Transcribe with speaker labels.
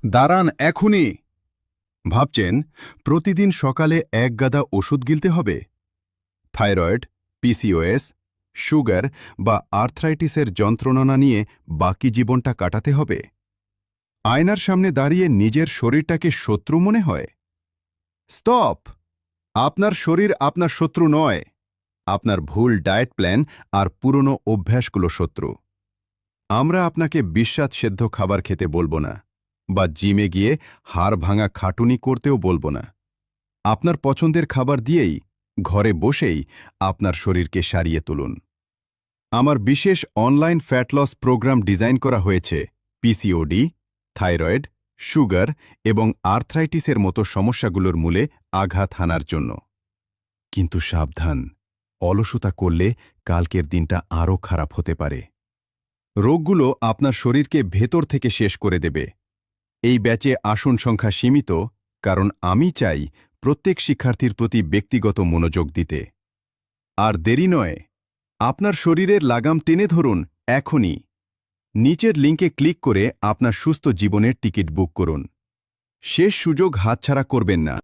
Speaker 1: দাঁড়ান এখনই। ভাবছেন প্রতিদিন সকালে এক গাদা ওষুধ গিলতে হবে? থাইরয়েড, পিসিওএস, সুগার বা আর্থ্রাইটিসের যন্ত্রণা নিয়ে বাকি জীবনটা কাটাতে হবে? আয়নার সামনে দাঁড়িয়ে নিজের শরীরটাকে শত্রু মনে হয়? স্টপ! আপনার শরীর আপনার শত্রু নয়। আপনার ভুল ডায়েট প্ল্যান আর পুরনো অভ্যাসগুলো শত্রু। আমরা আপনাকে বিস্বাদ-সেদ্ধ খাবার খেতে বলবো না, বা জিমে গিয়ে হাড় ভাঙা খাটুনি করতেও বলবো না। আপনার পছন্দের খাবার দিয়েই, ঘরে বসেই আপনার শরীরকে সারিয়ে তুলুন। আমার বিশেষ online fat loss programme design করা হয়েছে পিসিওডি, থাইরয়েড, সুগার এবং আর্থ্রাইটিসের মতো সমস্যাগুলোর মূলে আঘাত হানার জন্য। কিন্তু সাবধান, অলসতা করলে কালকের দিনটা আরও খারাপ হতে পারে। রোগগুলো আপনার শরীরকে ভেতর থেকে শেষ করে দেবে। এই ব্যাচে আসন সংখ্যা সীমিত, কারণ আমি চাই প্রত্যেক শিক্ষার্থীর প্রতি ব্যক্তিগত মনোযোগ দিতে। আর দেরি নয়, আপনার শরীরের লাগাম টেনে ধরুন এখনই। নিচের লিঙ্কে ক্লিক করে আপনার সুস্থ জীবনের টিকিট বুক করুন। শেষ সুযোগ হাতছাড়া করবেন না।